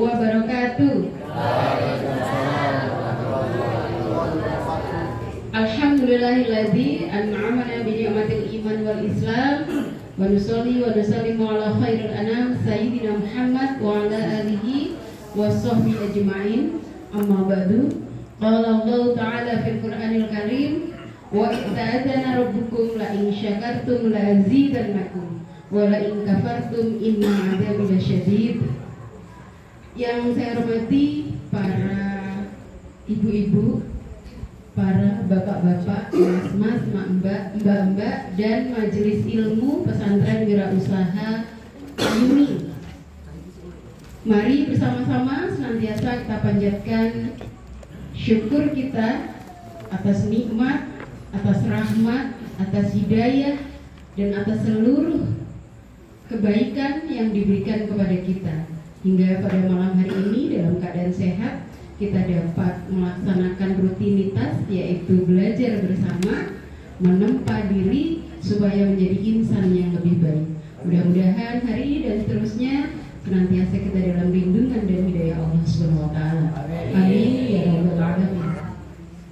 wabarakatuh. Alhamdulillahilladzi an'amana bi ni'matil iman wal islam wa nusalli wa nusallimu ala khairil anam sayyidina Muhammad wa ala alihi wa sahbihi ajma'in. Amma ba'du. Qala Allah ta'ala fil Qur'anil Karim wa ta'adana rabbukum la in syakartum la azidannakum wa la in kafartum inna 'adzabi lasyadid. Yang saya hormati para ibu-ibu, para bapak-bapak, mas-mas, mak-mbak, mbak-mbak, dan majelis ilmu pesantren wirausaha ini. Mari bersama-sama senantiasa kita panjatkan syukur kita atas nikmat, atas rahmat, atas hidayah, dan atas seluruh kebaikan yang diberikan kepada kita. Hingga pada malam hari ini dalam keadaan sehat, kita dapat melaksanakan rutinitas, yaitu belajar bersama, menempa diri supaya menjadi insan yang lebih baik. Mudah-mudahan hari ini dan seterusnya senantiasa kita dalam lindungan dan hidayah Allah Subhanahu wa taala. Amin ya rabbal alamin.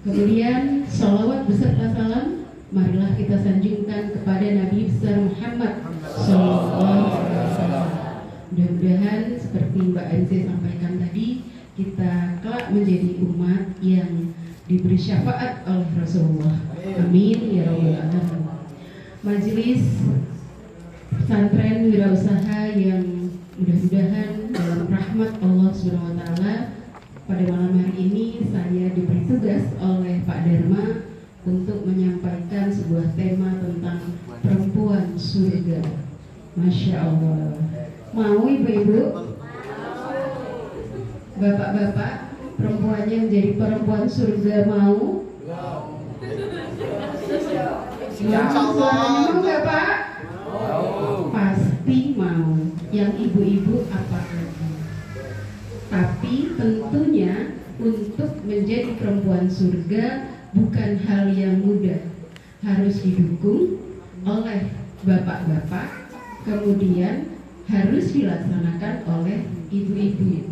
Kemudian salawat beserta salam marilah kita sanjungkan kepada Nabi besar Muhammad sallallahu alaihi wasallam. Mudah-mudahan seperti Mbak Enze sampaikan tadi, kita kelak menjadi umat yang diberi syafaat oleh Rasulullah. Amin ya rabbal alamin. Majelis pesantren wirausaha yang mudah-mudahan dalam rahmat Allah Subhanahu wa taala, pada malam hari ini saya diberi tugas oleh Pak Dharma untuk menyampaikan sebuah tema tentang perempuan surga. Masya Allah. Mau ibu-ibu? Bapak-bapak, perempuannya menjadi perempuan surga mau? Mau nggak Pak? Pasti mau. Yang ibu-ibu apa lagi? Tapi tentunya untuk menjadi perempuan surga bukan hal yang mudah. Harus didukung oleh bapak-bapak, kemudian harus dilaksanakan oleh ibu-ibu.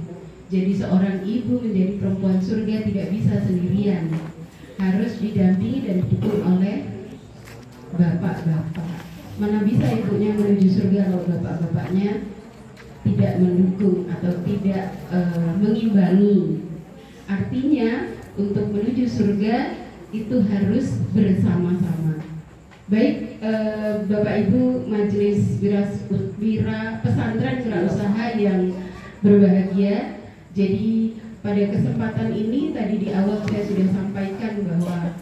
Jadi seorang ibu menjadi perempuan surga tidak bisa sendirian, harus didampingi dan didukung oleh bapak-bapak. Mana bisa ibunya menuju surga kalau bapak-bapaknya tidak mendukung atau tidak mengimbangi. Artinya untuk menuju surga itu harus bersama-sama. Baik, Bapak Ibu majelis pesantren wirausaha yang berbahagia. Jadi pada kesempatan ini tadi di awal saya sudah sampaikan bahwa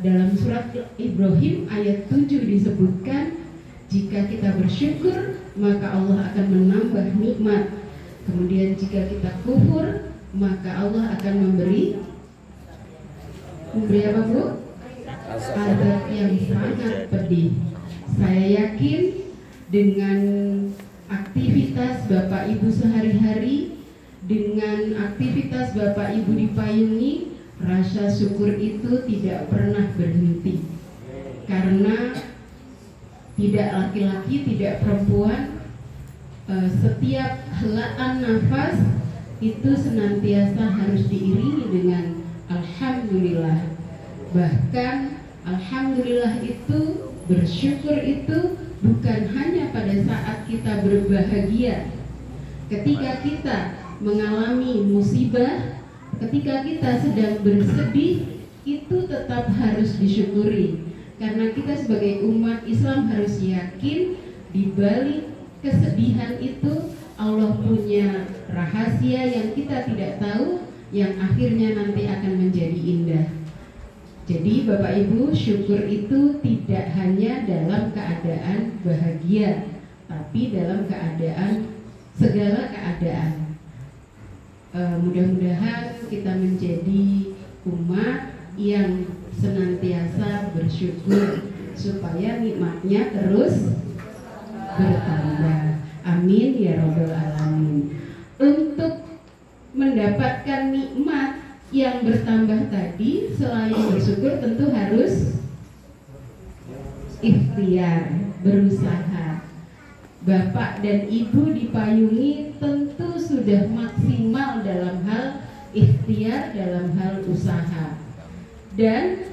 dalam surat Ibrahim ayat 7 disebutkan jika kita bersyukur maka Allah akan menambah nikmat. Kemudian jika kita kufur maka Allah akan memberi apa Bu? Azab yang sangat pedih. Saya yakin dengan aktivitas Bapak Ibu sehari-hari, dengan aktivitas Bapak Ibu dipayungi, rasa syukur itu tidak pernah berhenti. Karena tidak laki-laki, tidak perempuan, setiap helaan nafas itu senantiasa harus diiringi dengan alhamdulillah. Bahkan alhamdulillah itu, bersyukur itu bukan hanya pada saat kita berbahagia. Ketika kita mengalami musibah, ketika kita sedang bersedih, itu tetap harus disyukuri. Karena kita sebagai umat Islam harus yakin di balik kesedihan itu Allah punya rahasia yang kita tidak tahu, yang akhirnya nanti akan menjadi indah. Jadi Bapak Ibu, syukur itu tidak hanya dalam keadaan bahagia, tapi dalam keadaan segala keadaan. Mudah-mudahan kita menjadi umat yang senantiasa bersyukur supaya nikmatnya terus bertambah. Amin ya rabbal alamin. Untuk mendapatkan nikmat yang bertambah tadi, selain bersyukur tentu harus ikhtiar, berusaha. Bapak dan Ibu dipayungi tentu sudah maksimal dalam hal ikhtiar, dalam hal usaha. Dan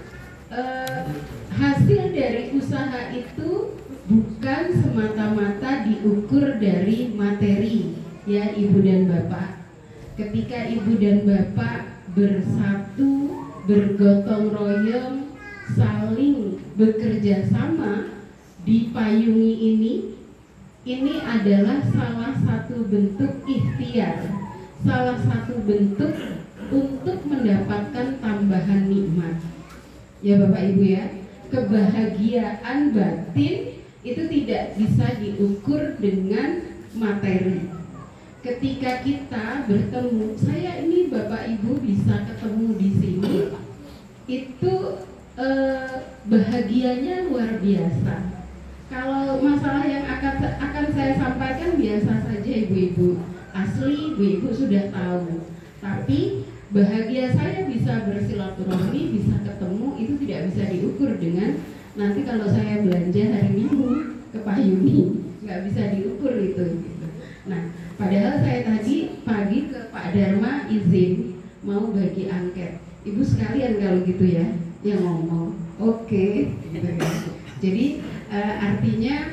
hasil dari usaha itu bukan semata-mata diukur dari materi, ya Ibu dan Bapak. Ketika Ibu dan Bapak bersatu, bergotong royong, saling bekerja sama di payungi ini adalah salah satu bentuk ikhtiar, salah satu bentuk untuk mendapatkan tambahan nikmat. Ya Bapak Ibu ya, kebahagiaan batin itu tidak bisa diukur dengan materi. Ketika kita bertemu, saya ini Bapak Ibu bisa ketemu di sini, itu bahagianya luar biasa. Kalau masalah yang akan saya sampaikan biasa saja ibu-ibu, asli ibu-ibu sudah tahu. Tapi bahagia saya bisa bersilaturahmi, bisa ketemu, itu tidak bisa diukur dengan nanti kalau saya belanja hari Minggu ke Payuni, nggak bisa diukur itu. Nah, padahal saya tadi pagi ke Pak Dharma izin mau bagi angket. Ibu sekalian kalau gitu ya, yang ngomong. Oke. Gitu ya. Jadi artinya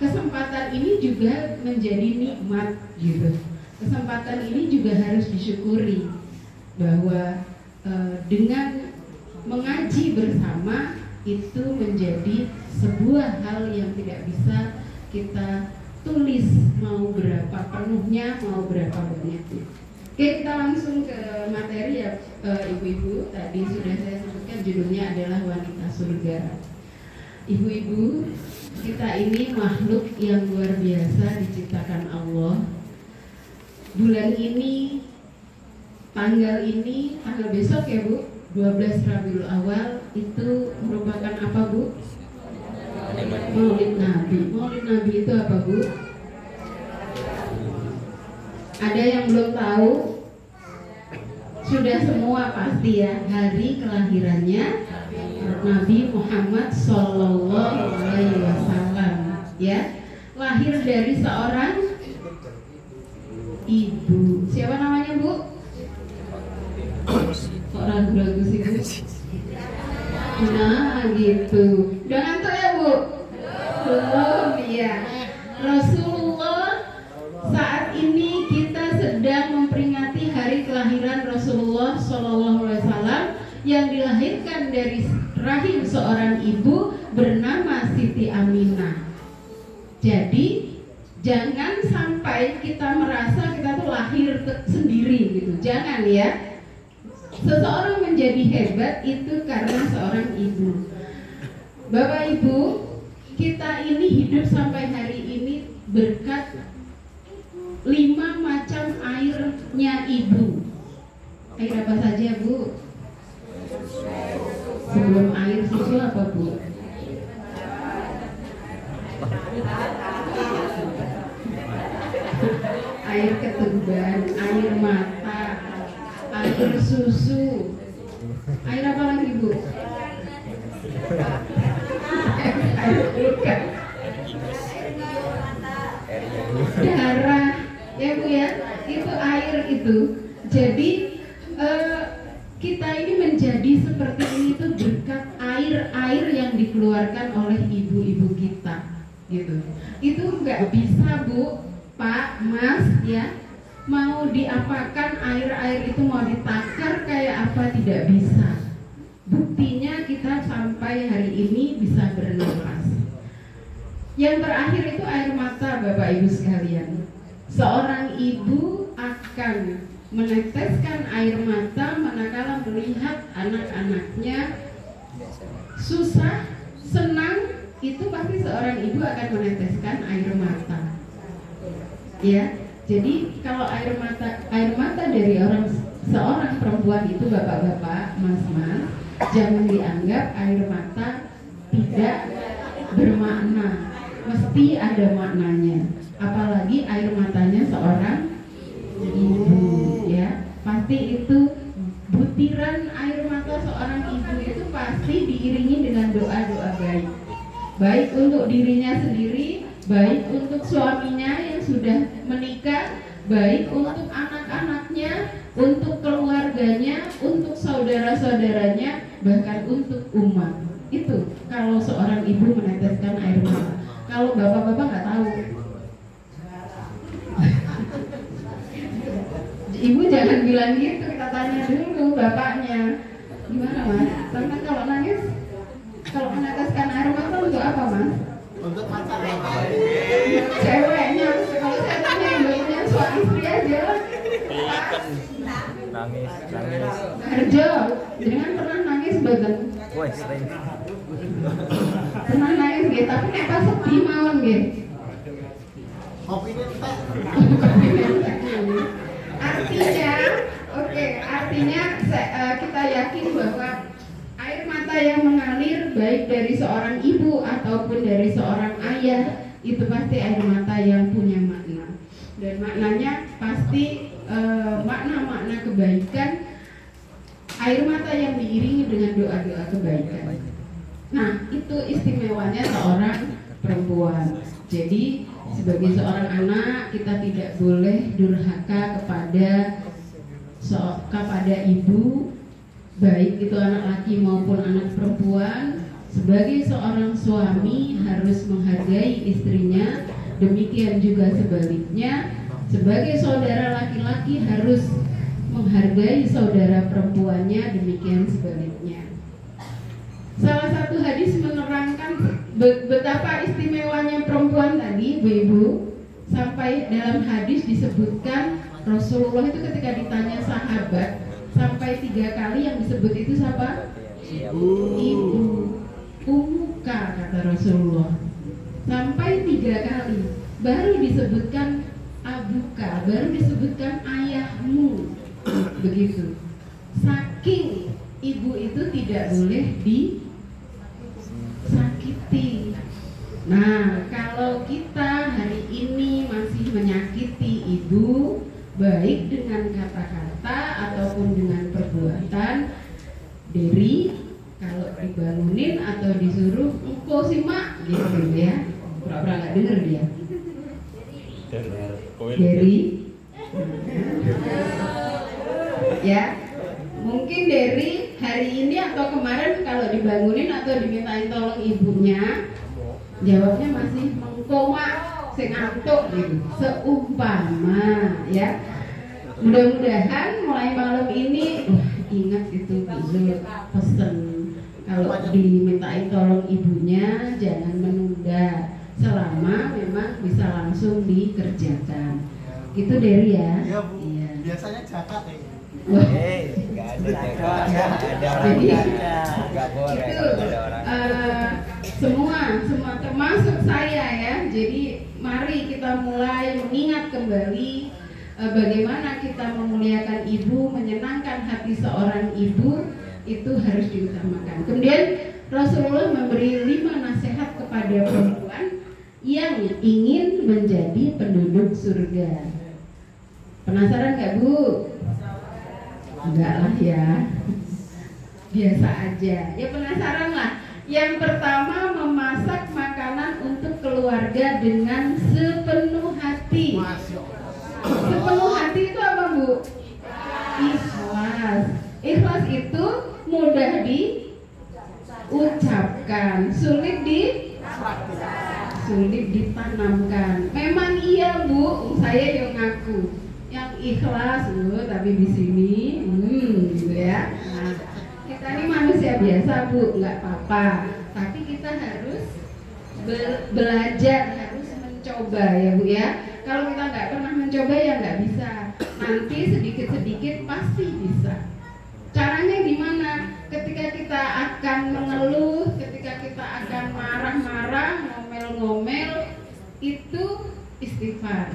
kesempatan ini juga menjadi nikmat gitu. Kesempatan ini juga harus disyukuri bahwa dengan mengaji bersama itu menjadi sebuah hal yang tidak bisa kita tulis mau berapa penuhnya, mau berapa banyaknya. Oke, kita langsung ke materi ya ibu-ibu. Tadi sudah saya sebutkan judulnya adalah wanita surga. Ibu-ibu, kita ini makhluk yang luar biasa diciptakan Allah. Bulan ini, tanggal besok ya Bu, 12 Rabiul Awal itu merupakan apa Bu? Maulid Nabi. Maulid Nabi itu apa Bu? Ada yang belum tahu? Sudah semua pasti ya, hari kelahirannya Nabi Muhammad Sallallahu Alaihi Wasallam, ya, lahir dari seorang ibu. Siapa namanya Bu? Kok ragu-ragu sih Bu? Nah gitu. Udah ngantuk ya Bu? Belum ya. Rasulullah, saat ini kita sedang memperingati hari kelahiran Rasulullah Sallallahu Alaihi Wasallam yang dilahirkan dari rahim seorang ibu bernama Siti Aminah. Jadi jangan sampai kita merasa kita tuh lahir sendiri gitu. Jangan ya. Seseorang menjadi hebat itu karena seorang ibu. Bapak Ibu, kita ini hidup sampai hari ini berkat 5 macam airnya ibu. Air apa saja Bu? Sebelum air susu apa Bu? Air ketuban, air mata, air susu. Air apa lagi Bu? Air luka. Darah. Ya Bu ya, itu air itu. Jadi kita ini menjadi seperti ini itu berkat air yang dikeluarkan oleh ibu-ibu kita, gitu. Itu nggak bisa Bu, Pak, Mas, ya. Mau diapakan air itu mau ditakar kayak apa tidak bisa. Buktinya kita sampai hari ini bisa bernapas. Yang terakhir itu air mata Bapak Ibu sekalian. Seorang ibu akan meneteskan air mata manakala melihat anak-anaknya susah, senang, itu pasti seorang ibu akan meneteskan air mata. Ya, jadi kalau air mata dari seorang perempuan itu bapak-bapak, mas-mas, jangan dianggap air mata tidak bermakna, mesti ada maknanya. Apalagi air matanya seorang ibu, ya, pasti itu butiran air mata seorang ibu itu pasti diiringi dengan doa-doa baik untuk dirinya sendiri, baik untuk suaminya yang sudah menikah, baik untuk anak-anaknya, untuk keluarganya, untuk saudara-saudaranya, bahkan untuk umat. Itu kalau seorang ibu meneteskan air mata. Kalau bapak-bapak nggak tahu. Ibu jangan bilang gitu, kita tanya dulu bapaknya. Gimana mas? Sampai kalau nangis, kalau meneteskan air mata untuk apa mas? Untuk pacarnya. Ceweknya, kalau saya tanya yang baiknya suami istri aja. Nangis. Harjo, jangan pernah nangis badan. Woi, sering. Pernah nangis gitu, tapi nek pas sedih mawon gitu. Kopi ini entek. Artinya, artinya kita yakin bahwa air mata yang mengalir baik dari seorang ibu ataupun dari seorang ayah itu pasti air mata yang punya makna, dan maknanya pasti makna-makna kebaikan, air mata yang diiringi dengan doa-doa kebaikan. Nah, itu istimewanya seorang perempuan. Jadi sebagai seorang anak kita tidak boleh durhaka kepada ibu, baik itu anak laki maupun anak perempuan. Sebagai seorang suami harus menghargai istrinya, demikian juga sebaliknya. Sebagai saudara laki-laki harus menghargai saudara perempuannya, demikian sebaliknya. Salah satu hadis menerangkan betapa istimewanya perempuan tadi, Ibu. Sampai dalam hadis disebutkan Rasulullah itu ketika ditanya sahabat sampai 3 kali yang disebut itu siapa? Ibu. Umuka kata Rasulullah. Sampai 3 kali. Baru disebutkan abuka, baru disebutkan ayahmu. Begitu. Saking ibu itu tidak boleh disakiti. Nah, kalau kita hari ini masih menyakiti ibu, baik dengan kata-kata ataupun dengan perbuatan, Deri kalau dibangunin atau disuruh engkau simak gitu ya, pura-pura nggak denger dia. Deri, ya. Mungkin Deri hari ini atau kemarin kalau dibangunin atau dimintain tolong ibunya, jawabnya masih mengkoma, sing ngantuk gitu. Seumpama ya. Mudah-mudahan mulai malam ini ingat itu pesen kalau dimintain tolong ibunya jangan menunda selama memang bisa langsung dikerjakan. Gitu Deri ya. Iya Bu. Iya. Biasanya jakat ya. Nggak ada orangnya. Nggak boleh Itu kalau ada orang. semua termasuk saya ya. Jadi mari kita mulai mengingat kembali bagaimana kita memuliakan ibu, menyenangkan hati seorang ibu itu harus diutamakan. Kemudian Rasulullah memberi 5 nasihat kepada perempuan yang ingin menjadi penduduk surga. Penasaran nggak Bu? Enggak lah ya, biasa aja. Ya penasaran lah. Yang pertama, memasak makanan untuk keluarga dengan sepenuh hati. Sepenuh hati itu apa Bu? Ikhlas. Ikhlas itu mudah diucapkan, sulit ditanamkan. Memang iya Bu, saya yang ngaku yang ikhlas tapi di sini gitu ya. Nah, kita ini manusia biasa Bu, nggak apa-apa. Tapi kita harus belajar, harus mencoba ya Bu ya. Kalau kita nggak pernah mencoba ya nggak bisa. Nanti sedikit-sedikit pasti bisa. Caranya gimana? Ketika kita akan mengeluh, ketika kita akan marah-marah, ngomel-ngomel, itu istighfar.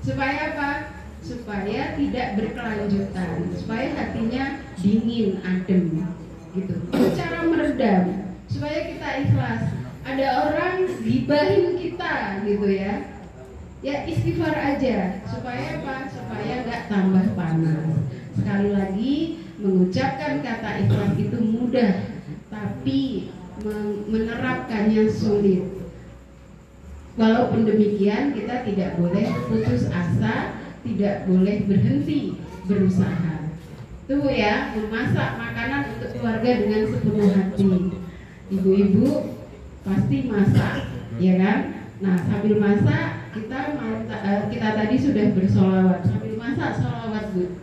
Supaya apa? Supaya tidak berkelanjutan, supaya hatinya dingin, adem gitu. Itu cara meredam, supaya kita ikhlas. Ada orang gibahin kita gitu ya. Ya istighfar aja, supaya apa? Supaya nggak tambah panas. Sekali lagi, mengucapkan kata ikhlas itu mudah, tapi menerapkannya sulit. Walaupun demikian kita tidak boleh putus asa, tidak boleh berhenti berusaha. Tuh ya, memasak makanan untuk keluarga dengan sepenuh hati. Ibu-ibu pasti masak, ya kan? Nah, sambil masak kita tadi sudah bersolawat. Sambil masak solawat, Bu.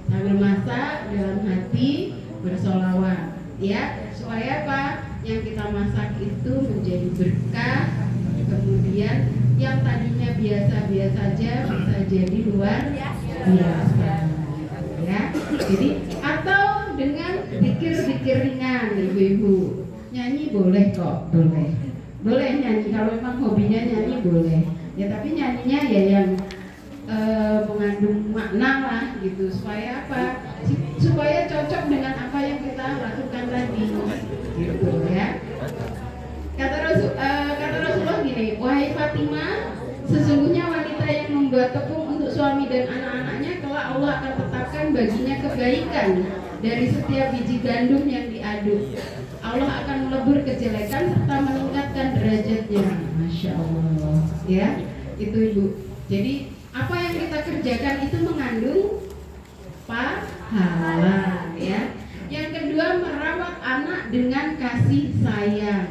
Sambil masak dalam hati bersolawat, ya. Supaya apa? Yang kita masak itu menjadi berkah. Kemudian yang tadinya biasa-biasa saja bisa jadi luar biasa, ya. Jadi atau dengan zikir-zikir ringan, ibu-ibu. Nyanyi boleh kok, boleh nyanyi. Kalau memang hobinya nyanyi boleh. Ya tapi nyanyinya ya yang mengandung makna lah gitu. Supaya apa? Supaya cocok dengan apa yang kita lakukan tadi, gitu ya. Kata Rasulullah gini, wahai Fatimah, sesungguhnya wanita yang membuat tepung untuk suami dan anak-anaknya, kelak Allah akan tetapkan baginya kebaikan dari setiap biji gandum yang diaduk. Allah akan melebur kejelekan serta meningkatkan derajatnya. Masya Allah, ya itu Ibu. Jadi apa yang kita kerjakan itu mengandung pahala, ya. Yang kedua, merawat anak dengan kasih sayang.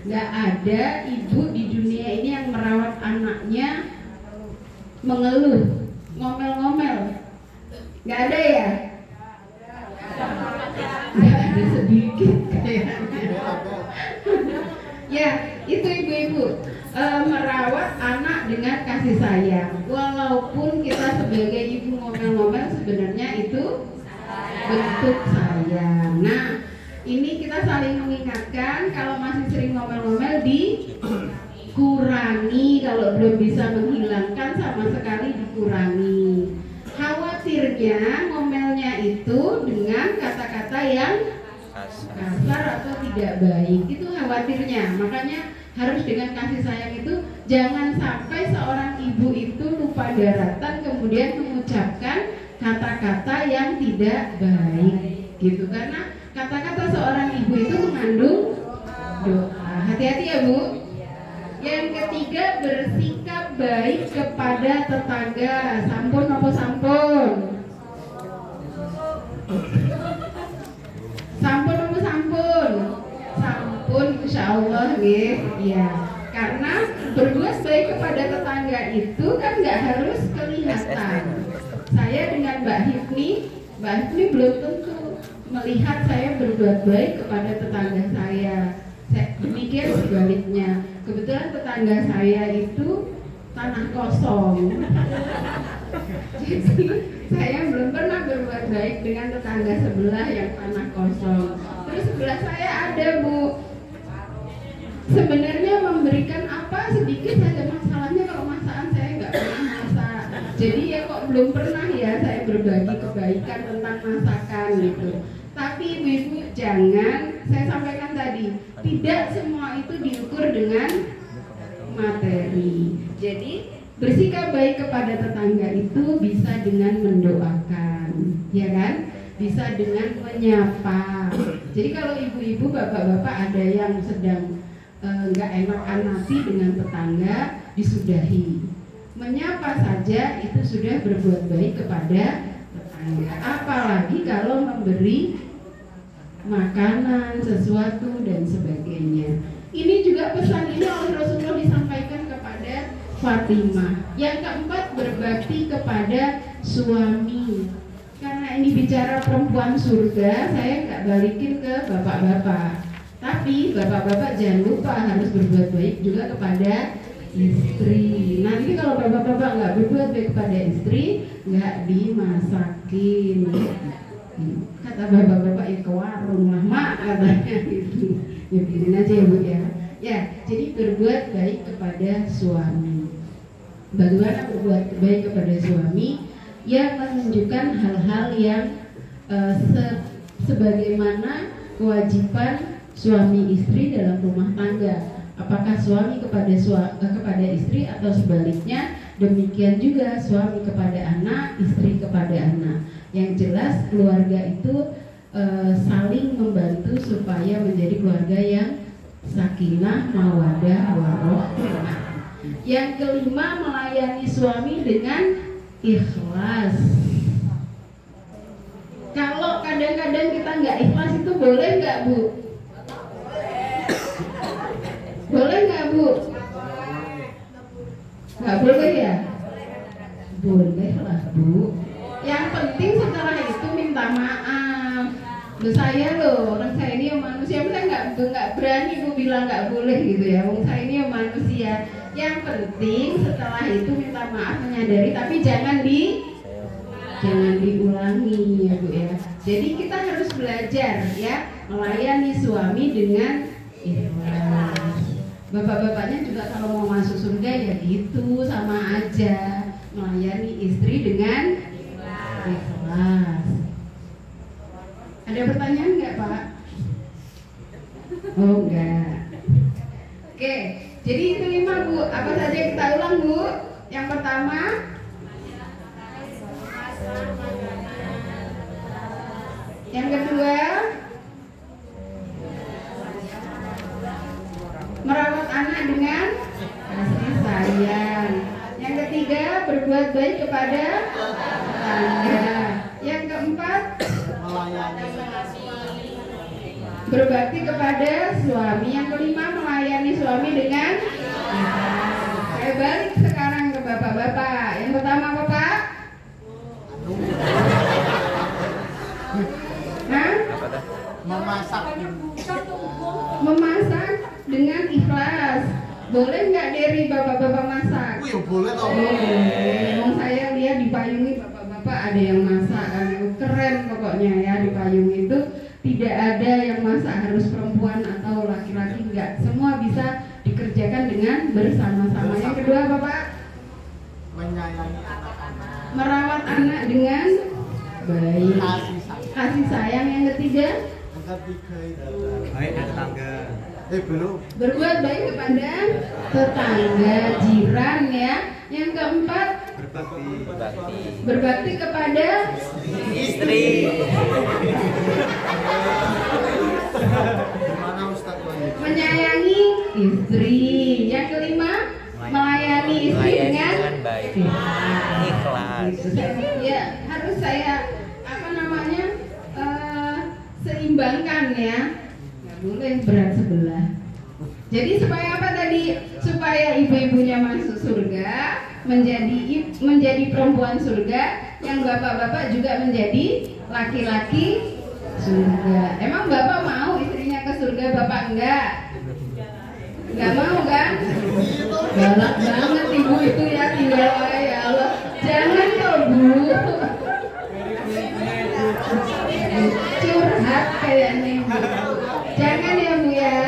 Nggak ada ibu di dunia ini yang merawat anaknya mengeluh, ngomel-ngomel. Nggak ada ya? Nggak ada sedikit kayaknya. Ya, itu ibu-ibu merawat anak dengan kasih sayang. Walaupun kita sebagai ibu ngomel-ngomel, sebenarnya itu bentuk sayang. Nah, ini kita saling mengingatkan, kalau masih sering ngomel-ngomel dikurangi, kalau belum bisa menghilangkan sama sekali dikurangi. Khawatirnya ngomelnya itu dengan kata-kata yang kasar atau tidak baik, itu khawatirnya. Makanya harus dengan kasih sayang itu, jangan sampai seorang ibu itu lupa daratan kemudian mengucapkan kata-kata yang tidak baik, gitu. Karena kata-kata seorang ibu itu mengandung doa. Hati-hati ya Bu. Yang ketiga, bersikap baik kepada tetangga. Sampun apa sampun? Sampun apa sampun? Sampun, insya Allah nggih. Ya. Karena berbuat baik kepada tetangga itu kan nggak harus kelihatan. Saya dengan Mbak Hifni belum tentu melihat saya berbuat baik kepada tetangga saya. Demikian sebaliknya. Kebetulan tetangga saya itu tanah kosong. Jadi saya belum pernah berbuat baik dengan tetangga sebelah yang tanah kosong. Terus sebelah saya ada Bu. Sebenarnya memberikan apa sedikit saja, masalahnya kalau masakan saya nggak pernah masak. Jadi ya kok belum pernah ya saya berbagi kebaikan tentang masakan gitu. Tapi ibu-ibu jangan, saya sampaikan tadi, tidak semua itu diukur dengan materi. Jadi bersikap baik kepada tetangga itu bisa dengan mendoakan, ya kan? Bisa dengan menyapa. Jadi kalau ibu-ibu, bapak-bapak ada yang sedang nggak enakan hati dengan tetangga, disudahi. Menyapa saja itu sudah berbuat baik kepada tetangga. Apalagi kalau memberi makanan, sesuatu dan sebagainya. Ini juga pesan ini oleh Rasulullah disampaikan kepada Fatimah. Yang keempat, berbakti kepada suami. Karena ini bicara perempuan surga, saya nggak balikin ke bapak-bapak. Tapi bapak-bapak jangan lupa harus berbuat baik juga kepada istri. Nanti kalau bapak-bapak nggak berbuat baik kepada istri, nggak dimasakin. Kata bapak-bapak ya ke warung lah mak, katanya gitu. Ya biarin aja ya Bu ya. Ya, jadi berbuat baik kepada suami. Bagaimana berbuat baik kepada suami? Yang menunjukkan hal-hal yang sebagaimana kewajiban suami istri dalam rumah tangga. Apakah suami kepada istri atau sebaliknya? Demikian juga suami kepada anak, istri kepada anak. Yang jelas keluarga itu saling membantu supaya menjadi keluarga yang sakinah, mawaddah, warahmah. Yang kelima, melayani suami dengan ikhlas. Kalau kadang-kadang kita nggak ikhlas itu boleh nggak, Bu? Boleh nggak, Bu? Nggak boleh ya? Boleh lah, Bu. Yang penting setelah itu minta maaf. Saya loh, orang saya ini manusia, saya nggak berani Bu bilang nggak boleh gitu ya. Orang saya ini manusia. Yang penting setelah itu minta maaf, menyadari, tapi jangan diulangi ya Bu ya. Jadi kita harus belajar ya melayani suami dengan ikhlas. Bapak-bapaknya juga kalau mau masuk surga ya gitu, sama aja melayani istri dengan ikhlas. Ada pertanyaan nggak Pak? Oh enggak. Oke, jadi itu 5 Bu. Apa saja kita ulang Bu? Yang pertama, yang kedua, merawat anak dengan kasih sayang. Yang ketiga, berbuat baik kepada tetangga. Yang keempat, berbakti kepada suami. Yang kelima, melayani suami dengan saya balik sekarang ke bapak-bapak. Yang pertama apa Pak? Hah? Memasak dengan ikhlas. Boleh nggak Deri bapak-bapak masak? Ya boleh toh. Emang saya lihat di payung ini bapak-bapak ada yang masak, keren pokoknya ya. Di payung itu tidak ada yang masak harus perempuan atau laki-laki, enggak. Semua bisa dikerjakan dengan bersama-sama. Yang kedua apa Pak? Menyayangi anak-anak. Merawat anak dengan baik. Kasih sayang. Yang ketiga? Yang ketiga itu Baik ke tetangga. belum. Berbuat baik kepada tetangga, jiran ya. Yang keempat? Berbakti kepada Istri. Gimana Ustaz? menyayangi istri. Yang kelima, melayani istri dengan baik. ikhlas. Ikhlas. Ya, harus saya seimbangkan ya. Nggak boleh berat sebelah. Jadi supaya apa tadi? Supaya ibu-ibunya masuk surga, menjadi perempuan surga, yang bapak-bapak juga menjadi laki-laki surga. Emang bapak mau istrinya ke surga, bapak enggak? Enggak mau kan? Galak banget ibu itu ya, tinggal ya Allah. Jangan kok Bu. Curhat kayaknya Bu. Jangan ya Bu ya.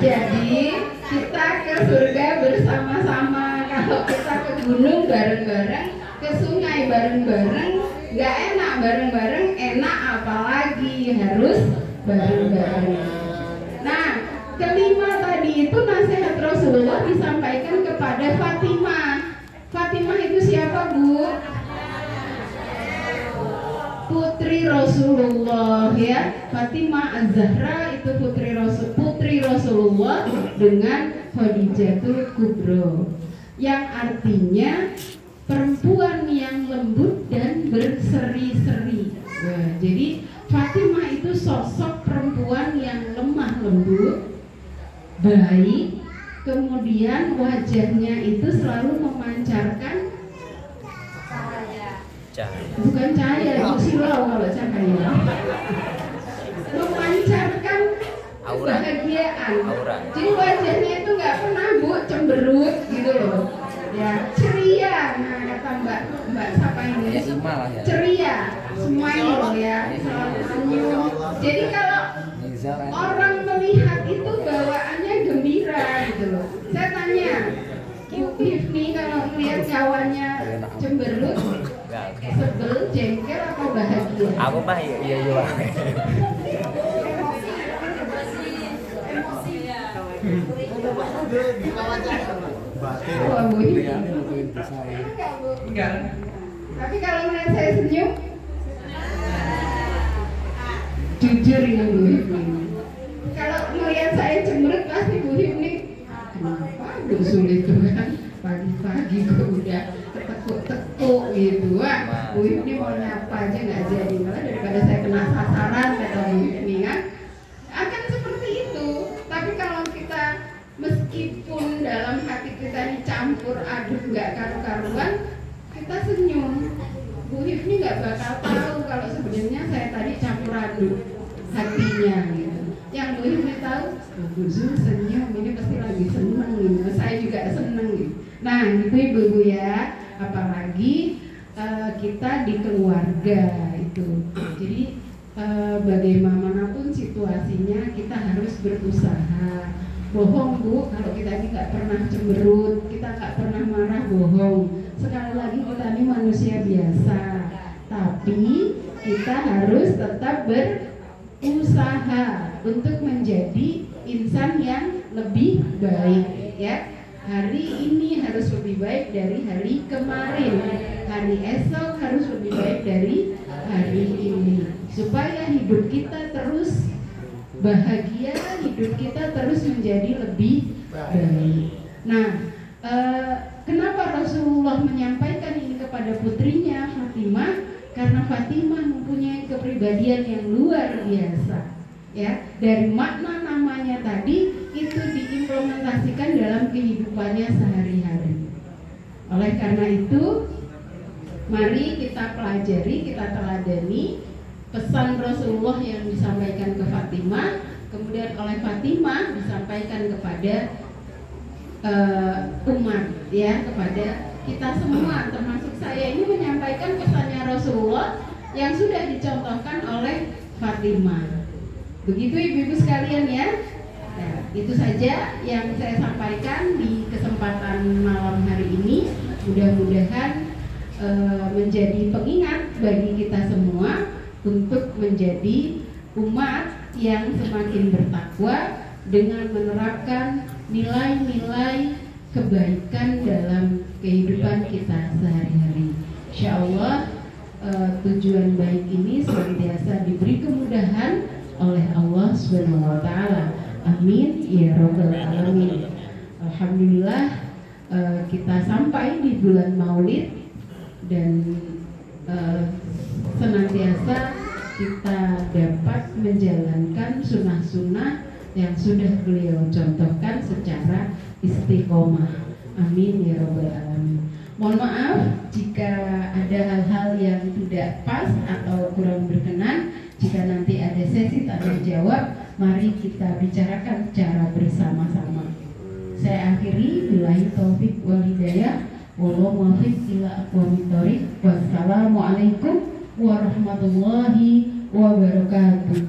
Jadi kita ke surga bersama-sama. Kalau kita ke gunung bareng-bareng, ke sungai bareng-bareng, nggak enak bareng-bareng, enak apalagi harus bareng-bareng. Nah, kelima tadi itu nasihat Rasulullah disampaikan kepada Fatimah. Fatimah itu siapa Bu? Putri Rasulullah ya. Fatimah Az-Zahra itu putri Rasulullah dengan Khadijatul Kubro, yang artinya perempuan yang lembut dan berseri-seri. Nah, jadi Fatimah itu sosok perempuan yang lemah lembut, baik, kemudian wajahnya itu selalu memancarkan bukan cahaya, itu silau kalau cahaya. Memancarkan kebahagiaan. Jadi wajahnya itu nggak pernah Bu cemberut gitu loh. Ya, ceria. Nah, kata Mbak siapa ini? Ceria, smile ya, selalu senyum. Jadi kalau orang melihat itu bawaannya gembira gitu loh. Saya tanya, Bu Hifni kalau melihat kawannya cemberut, sebel, jengkel atau bahagia? Aku mah iya. Wah, Bu Hifni. Enggak. Tapi kalau melihat saya senyum, jujur ini Bu Hifni. Kalau melihat saya cemberut pasti Bu Hifni, kenapa? Sulit tuh kan. pagi-pagi kok udah ketekuk-tekuk gitu. Wah, Bu Hipni mau nyapa aja nggak jadi, malah daripada saya kena sasaran kata Bu Hipni kan. Akan seperti itu. Tapi kalau kita meskipun dalam hati kita dicampur aduk nggak karu-karuan, kita senyum. Bu Hipni nggak bakal tahu kalau sebenarnya saya tadi campur aduk hatinya gitu. Yang Bu Hipni tahu, Bu Zul senyum, ini pasti lagi seneng gitu. Saya juga seneng gitu. Nah gitu ibu-ibu ya, apalagi kita di keluarga itu. Jadi bagaimanapun situasinya kita harus berusaha. Bohong Bu, kalau kita ini nggak pernah cemberut, kita nggak pernah marah, bohong. Sekali lagi kita ini manusia biasa, tapi kita harus tetap berusaha untuk menjadi insan yang lebih baik ya. Hari ini harus lebih baik dari hari kemarin, hari esok harus lebih baik dari hari ini, supaya hidup kita terus bahagia, hidup kita terus menjadi lebih baik. Nah, kenapa Rasulullah menyampaikan ini kepada putrinya Fatimah? Karena Fatimah mempunyai kepribadian yang luar biasa. Ya, dari makna namanya tadi itu diimplementasikan dalam kehidupannya sehari-hari. Oleh karena itu, mari kita pelajari, kita teladani pesan Rasulullah yang disampaikan ke Fatimah, kemudian oleh Fatimah disampaikan kepada umat, ya, kepada kita semua, termasuk saya ini menyampaikan pesannya Rasulullah yang sudah dicontohkan oleh Fatimah. Begitu ibu-ibu sekalian ya. Nah, itu saja yang saya sampaikan di kesempatan malam hari ini. Mudah-mudahan menjadi pengingat bagi kita semua untuk menjadi umat yang semakin bertakwa dengan menerapkan nilai-nilai kebaikan dalam kehidupan kita sehari-hari. Insya Allah tujuan baik ini senantiasa diberi kemudahan oleh Allah Subhanahu wa Ta'ala. Amin ya Rabbal Alamin. Alhamdulillah kita sampai di bulan Maulid dan senantiasa kita dapat menjalankan sunnah-sunnah yang sudah beliau contohkan secara istiqomah. Amin ya Rabbal Alamin. Mohon maaf jika ada hal-hal yang tidak pas atau kurang berkenan. Jika nanti ada sesi tanya jawab, mari kita bicarakan secara bersama-sama. Saya akhiri, billahi taufik wal hidayah, wallahu muwaffiq ila aqwamit thoriq. Wassalamualaikum warahmatullahi wabarakatuh.